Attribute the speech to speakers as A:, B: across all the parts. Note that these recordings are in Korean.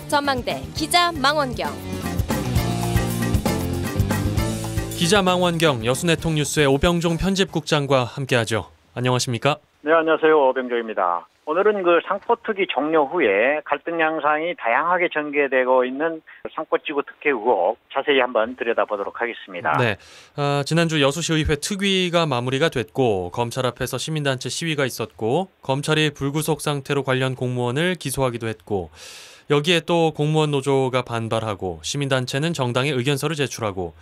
A: 전망대 기자 망원경.
B: 기자 망원경 여수네통 뉴스의 오병종 편집국장과 함께하죠. 안녕하십니까?
C: 네, 안녕하세요. 오병종입니다. 오늘은 상포특위 종료 후에 갈등 양상이 다양하게 전개되고 있는 상포지구 특혜 의혹 자세히 한번 들여다보도록 하겠습니다.
B: 네, 지난주 여수시의회 특위가 마무리가 됐고 검찰 앞에서 시민단체 시위가 있었고 검찰이 불구속 상태로 관련 공무원을 기소하기도 했고 여기에 또 공무원 노조가 반발하고 시민단체는 정당의 의견서를 제출하고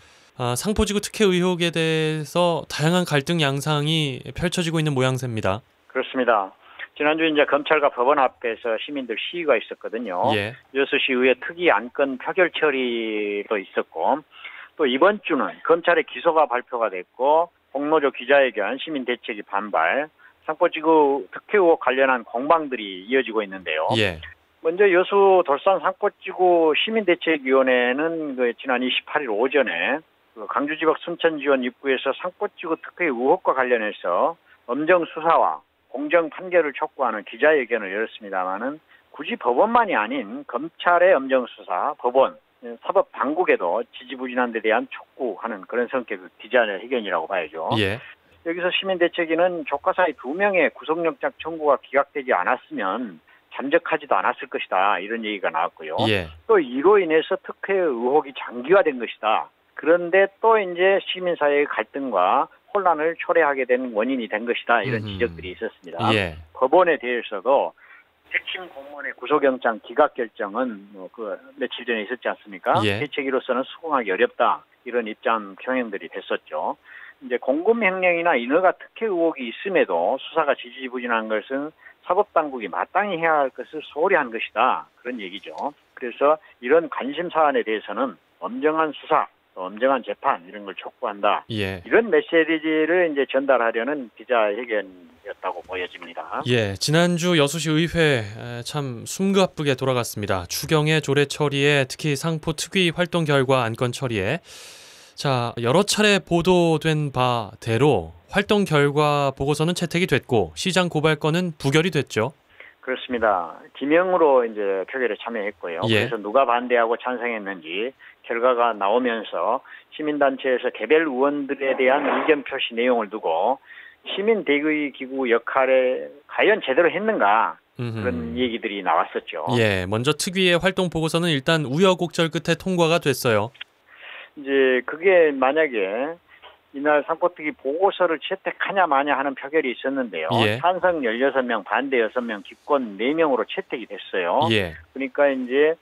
B: 상포지구 특혜 의혹에 대해서 다양한 갈등 양상이 펼쳐지고 있는 모양새입니다.
C: 그렇습니다. 지난주 이제 검찰과 법원 앞에서 시민들 시위가 있었거든요.
B: 예.
C: 여수시의회 특위 안건 표결 처리도 있었고 또 이번 주는 검찰의 기소가 발표가 됐고 공노조 기자회견, 시민대책위 반발, 상포지구 특혜 의혹 관련한 공방들이 이어지고 있는데요.
B: 예.
C: 먼저 여수 돌산 상포지구 시민대책위원회는 지난 28일 오전에 강주지법 순천지원 입구에서 상포지구 특혜 의혹과 관련해서 엄정 수사와 공정 판결을 촉구하는 기자회견을 열었습니다마는 굳이 법원만이 아닌 검찰의 엄정 수사, 법원, 사법 당국에도 지지부진한 데 대한 촉구하는 그런 성격의 기자회견이라고 봐야죠.
B: 예.
C: 여기서 시민대책위는 조카 사이 2명의 구속영장 청구가 기각되지 않았으면 잠적하지도 않았을 것이다. 이런 얘기가 나왔고요.
B: 예.
C: 또 이로 인해서 특혜 의혹이 장기화된 것이다. 그런데 또 이제 시민사회의 갈등과 혼란을 초래하게 된 원인이 된 것이다. 이런 지적들이 있었습니다.
B: 예.
C: 법원에 대해서도 핵심 공무원의 구속영장 기각 결정은 며칠 전에 있었지 않습니까?
B: 예.
C: 대책위로서는 수긍하기 어렵다. 이런 입장 표명들이 됐었죠. 이제 공금횡령이나 인허가 특혜 의혹이 있음에도 수사가 지지부진한 것은 사법당국이 마땅히 해야 할 것을 소홀히 한 것이다. 그런 얘기죠. 그래서 이런 관심 사안에 대해서는 엄정한 수사, 또 엄정한 재판 이런 걸 촉구한다.
B: 예.
C: 이런 메시지를 이제 전달하려는 기자회견이었다고 보여집니다.
B: 예, 지난주 여수시 의회 참 숨가쁘게 돌아갔습니다. 추경의 조례 처리에 특히 상포 특위 활동 결과 안건 처리에 자 여러 차례 보도된 바대로 활동 결과 보고서는 채택이 됐고 시장 고발 건은 부결이 됐죠.
C: 그렇습니다. 기명으로 이제 표결에 참여했고요.
B: 예.
C: 그래서 누가 반대하고 찬성했는지 결과가 나오면서 시민단체에서 개별 의원들에 대한 의견 표시 내용을 두고 시민대의 기구 역할에 과연 제대로 했는가 그런 얘기들이 나왔었죠.
B: 예, 먼저 특위의 활동 보고서는 일단 우여곡절 끝에 통과가 됐어요.
C: 이제 그게 만약에 이날 상포특위 보고서를 채택하냐 마냐 하는 표결이 있었는데요.
B: 예.
C: 찬성 16명, 반대 6명, 기권 4명으로 채택이 됐어요.
B: 예.
C: 그러니까 이제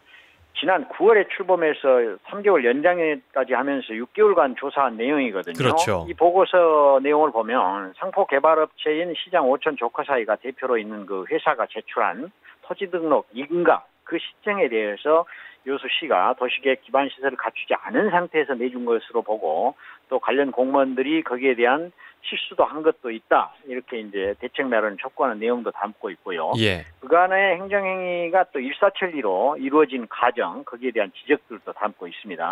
C: 지난 9월에 출범해서 3개월 연장까지 하면서 6개월간 조사한 내용이거든요.
B: 그렇죠.
C: 이 보고서 내용을 보면 상포 개발업체인 시장 오천 조카사이가 대표로 있는 그 회사가 제출한 토지 등록 인가 그 시정에 대해서 여수시가 도시계획 기반 시설을 갖추지 않은 상태에서 내준 것으로 보고 또 관련 공무원들이 거기에 대한 실수도 한 것도 있다. 이렇게 이제 대책 마련을 촉구하는 내용도 담고 있고요.
B: 예.
C: 그간의 행정행위가 또 일사천리로 이루어진 과정, 거기에 대한 지적들도 담고 있습니다.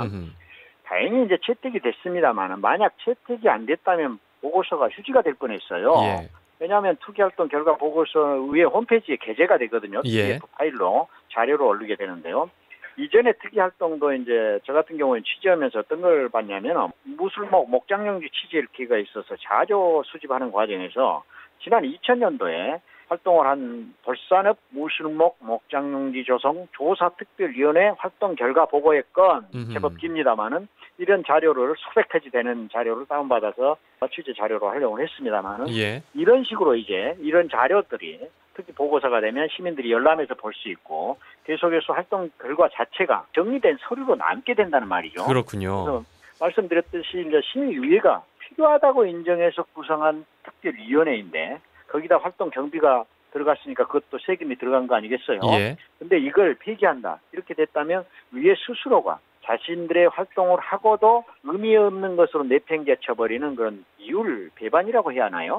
C: 다행히 이제 채택이 됐습니다만 만약 채택이 안 됐다면 보고서가 휴지가 될 뻔했어요.
B: 예.
C: 왜냐하면 투기활동 결과 보고서 의회 홈페이지에 게재가 되거든요.
B: 예.
C: PDF 파일로 자료로 올리게 되는데요. 이전에 특이활동도 이제 저 같은 경우는 취재하면서 어떤 걸 봤냐면 무술목, 목장용지 취재 기회가 있어서 자료 수집하는 과정에서 지난 2000년도에 활동을 한 돌산읍 무술목 목장용지 조성 조사특별위원회 활동 결과 보고의 건 제법 깁니다마는 이런 자료를 수백 페이지 되는 자료를 다운받아서 취재 자료로 활용을 했습니다마는
B: 예.
C: 이런 식으로 이제 이런 자료들이 특히 보고서가 되면 시민들이 열람해서 볼 수 있고 계속해서 활동 결과 자체가 정리된 서류로 남게 된다는 말이죠.
B: 그렇군요.
C: 그래서 말씀드렸듯이 이제 시민위회가 필요하다고 인정해서 구성한 특별위원회인데 거기다 활동 경비가 들어갔으니까 그것도 세금이 들어간 거 아니겠어요?
B: 예.
C: 근데 이걸 폐기한다. 이렇게 됐다면 위회 스스로가 자신들의 활동을 하고도 의미 없는 것으로 내팽개쳐버리는 그런 이율 배반이라고 해야 하나요?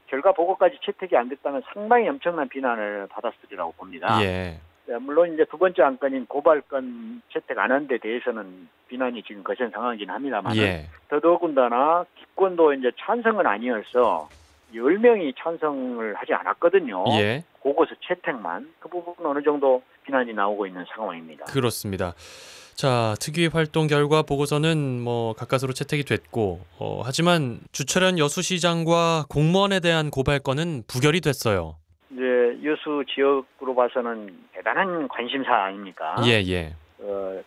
C: 결과 보고까지 채택이 안 됐다면 상당히 엄청난 비난을 받았으리라고 봅니다.
B: 예.
C: 물론 이제 두 번째 안건인 고발건 채택 안 한 데 대해서는 비난이 지금 거센 상황이긴 합니다만
B: 예.
C: 더더군다나 기권도 이제 찬성은 아니어서 10명이 찬성을 하지 않았거든요.
B: 예.
C: 보고서 채택만. 그 부분은 어느 정도 비난이 나오고 있는 상황입니다.
B: 그렇습니다. 자, 특위 활동 결과 보고서는 뭐 가까스로 채택이 됐고, 하지만 주철현 여수시장과 공무원에 대한 고발건은 부결이 됐어요.
C: 이제 여수 지역으로 봐서는 대단한 관심사 아닙니까?
B: 예, 예.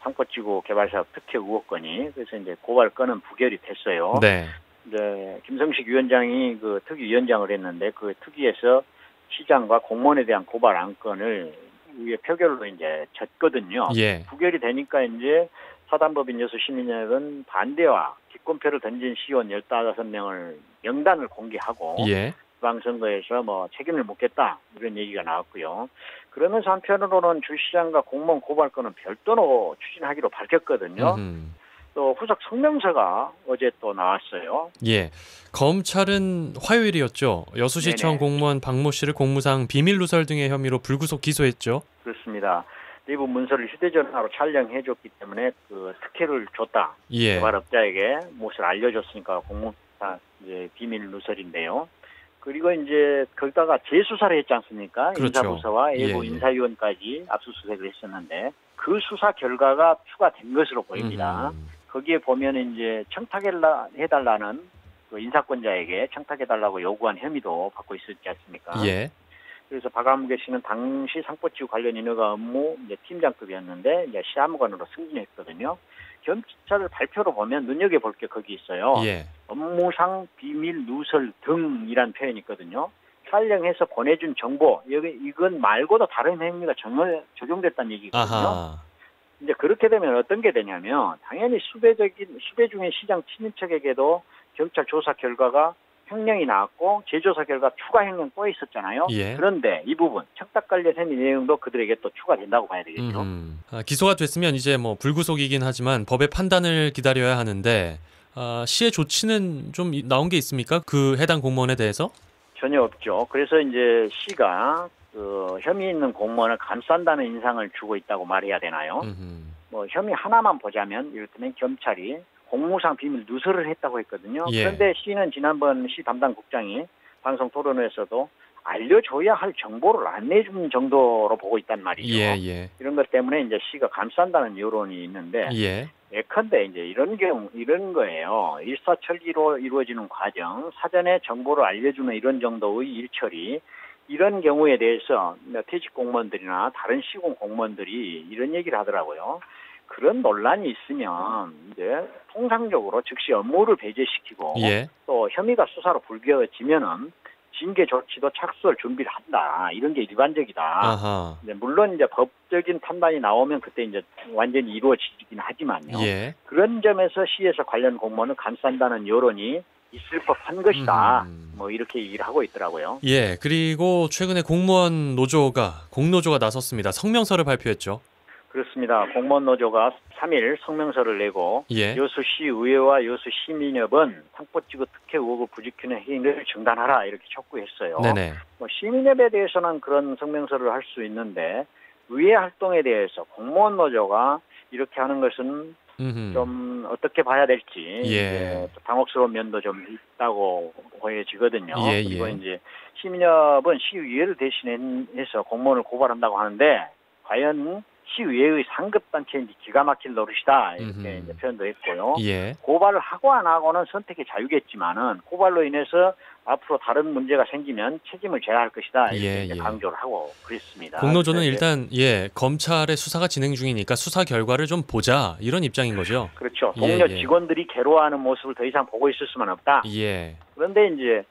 C: 상포지구 개발사업 특혜 의혹건이. 그래서 이제 고발건은 부결이 됐어요.
B: 네.
C: 이제 김성식 위원장이 그 특위 위원장을 했는데 그 특위에서 시장과 공무원에 대한 고발 안건을 위에 표결로 이제 졌거든요.
B: 예.
C: 부결이 되니까 이제 사단법인 여수시민협은 반대와 기권표를 던진 시의원 15명을 명단을 공개하고
B: 예.
C: 지방선거에서 뭐 책임을 묻겠다 이런 얘기가 나왔고요. 그러면서 한편으로는 주 시장과 공무원 고발건은 별도로 추진하기로 밝혔거든요. 또 후속 성명서가 어제 또 나왔어요.
B: 예. 검찰은 화요일이었죠. 여수시청
C: 네네.
B: 공무원 박모 씨를 공무상 비밀 누설 등의 혐의로 불구속 기소했죠.
C: 그렇습니다. 내부 문서를 휴대전화로 촬영해줬기 때문에 그 특혜를 줬다.
B: 예.
C: 개발업자에게 무엇을 알려줬으니까 공무상 이제 비밀 누설인데요. 그리고 이제 거기다가 재수사를 했지 않습니까?
B: 그렇죠.
C: 인사부서와 외부
B: 예, 예.
C: 인사위원까지 압수수색을 했었는데 그 수사 결과가 추가된 것으로 보입니다. 거기에 보면 이제 청탁해달라는 그 인사권자에게 청탁해달라고 요구한 혐의도 받고 있었지 않습니까?
B: 예.
C: 그래서 박아무개 씨는 당시 상포지구 관련 인허가 업무 이제 팀장급이었는데 이제 시사무관으로 승진했거든요. 경찰 발표로 보면 눈여겨볼 게 거기 있어요.
B: 예.
C: 업무상 비밀 누설 등이란 표현이 있거든요. 촬영해서 보내준 정보 이건 말고도 다른 행위가 적용됐다는 얘기거든요.
B: 아하.
C: 이제 그렇게 되면 어떤 게 되냐면 당연히 수배 중인 시장 친인척에게도 경찰 조사 결과가 형량이 나왔고 재조사 결과 추가 형량 또 있었잖아요.
B: 예.
C: 그런데 이 부분 청탁 관련 혐의 내용도 그들에게 또 추가된다고 봐야 되겠죠.
B: 기소가 됐으면 이제 뭐 불구속이긴 하지만 법의 판단을 기다려야 하는데 시의 조치는 좀 나온 게 있습니까? 그 해당 공무원에 대해서?
C: 전혀 없죠. 그래서 이제 시가 그 혐의 있는 공무원을 감싼다는 인상을 주고 있다고 말해야 되나요? 뭐 혐의 하나만 보자면 이를테면 겸찰이 공무상 비밀 누설을 했다고 했거든요.
B: 예.
C: 그런데 시는 지난번 시 담당 국장이 방송 토론회에서도 알려줘야 할 정보를 안 내준 정도로 보고 있단 말이죠.
B: 예, 예.
C: 이런 것 때문에 이제 시가 감싼다는 여론이 있는데
B: 예.
C: 예컨대 이제 이런 거예요. 일사천리로 이루어지는 과정, 사전에 정보를 알려주는 이런 정도의 일처리, 이런 경우에 대해서 퇴직 공무원들이나 다른 시공 공무원들이 이런 얘기를 하더라고요. 그런 논란이 있으면 이제 통상적으로 즉시 업무를 배제시키고
B: 예.
C: 또 혐의가 수사로 불거지면은 징계 조치도 착수할 준비를 한다. 이런 게 일반적이다.
B: 아하.
C: 물론 이제 법적인 판단이 나오면 그때 이제 완전히 이루어지긴 하지만요.
B: 예.
C: 그런 점에서 시에서 관련 공무원을 감싼다는 여론이 있을 법한 것이다. 뭐 이렇게 얘기를 하고 있더라고요.
B: 예. 그리고 최근에 공무원 공노조가 나섰습니다. 성명서를 발표했죠.
C: 그렇습니다. 공무원 노조가 3일 성명서를 내고
B: 예.
C: 여수시의회와 여수시민협은 상포지구 특혜 의혹을 부추기는 행위를 중단하라 이렇게 촉구했어요.
B: 네네.
C: 뭐 시민협에 대해서는 그런 성명서를 할 수 있는데 의회 활동에 대해서 공무원 노조가 이렇게 하는 것은 좀 어떻게 봐야 될지
B: 예.
C: 당혹스러운 면도 좀 있다고 보여지거든요.
B: 예,
C: 그리고
B: 예.
C: 이제 시민협은 시의회를 대신해서 공무원을 고발한다고 하는데 과연 시의회의 상급단체인지 기가 막힐 노릇이다 이렇게 이제 표현도 했고요.
B: 예.
C: 고발을 하고 안 하고는 선택의 자유겠지만은 고발로 인해서 앞으로 다른 문제가 생기면 책임을 져야 할 것이다 이렇게
B: 예,
C: 이제
B: 예.
C: 강조를 하고 그랬습니다.
B: 공노조는
C: 그래서
B: 일단 검찰의 수사가 진행 중이니까 수사 결과를 좀 보자 이런 입장인 거죠.
C: 그렇죠.
B: 예,
C: 동료
B: 예.
C: 직원들이 괴로워하는 모습을 더 이상 보고 있을 수는 없다.
B: 예.
C: 그런데 이제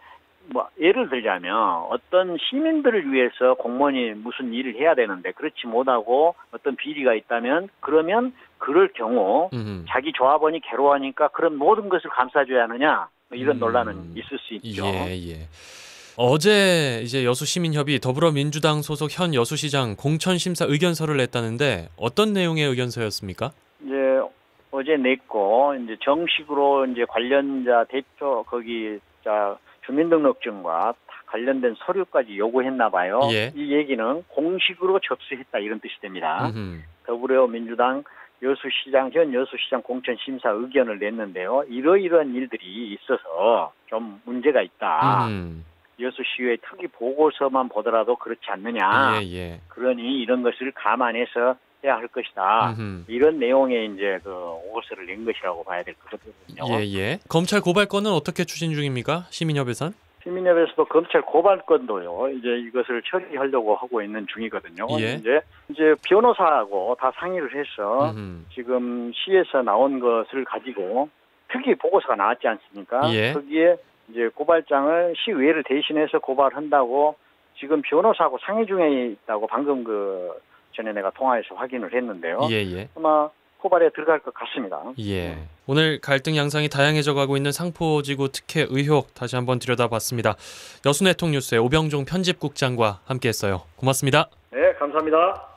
C: 뭐 예를 들자면 어떤 시민들을 위해서 공무원이 무슨 일을 해야 되는데 그렇지 못하고 어떤 비리가 있다면 그러면 그럴 경우 자기 조합원이 괴로워하니까 그런 모든 것을 감싸줘야 하느냐 뭐 이런 논란은 있을 수 있죠.
B: 예, 예. 어제 이제 여수시민협이 더불어민주당 소속 현 여수시장 공천심사 의견서를 냈다는데 어떤 내용의 의견서였습니까?
C: 이제 어제 냈고 이제 정식으로 이제 관련자 대표 주민등록증과 관련된 서류까지 요구했나 봐요.
B: 예.
C: 이 얘기는 공식으로 접수했다 이런 뜻이 됩니다. 더불어민주당 현 여수시장 공천심사 의견을 냈는데요. 이러이러한 일들이 있어서 좀 문제가 있다. 여수시의 특위 보고서만 보더라도 그렇지 않느냐.
B: 예.
C: 그러니 이런 것을 감안해서 해야 할 것이다. 이런 내용의 이제 그 보고서를 낸 것이라고 봐야 될 거거든요.
B: 예. 검찰 고발건은 어떻게 추진 중입니까? 시민협에선?
C: 시민협에서도 검찰 고발건도요. 이제 이것을 처리하려고 하고 있는 중이거든요.
B: 예.
C: 이제 변호사하고 다 상의를 해서 지금 시에서 나온 것을 가지고 특위 보고서가 나왔지 않습니까?
B: 예.
C: 거기에 이제 고발장을 시의회를 대신해서 고발한다고 지금 변호사하고 상의 중에 있다고 방금 전에 내가 통화해서 확인을 했는데요.
B: 예.
C: 아마 고발에 들어갈 것 같습니다.
B: 예. 오늘 갈등 양상이 다양해져 가고 있는 상포지구 특혜 의혹 다시 한번 들여다봤습니다. 여수네통뉴스의 오병종 편집국장과 함께했어요. 고맙습니다.
C: 네, 감사합니다.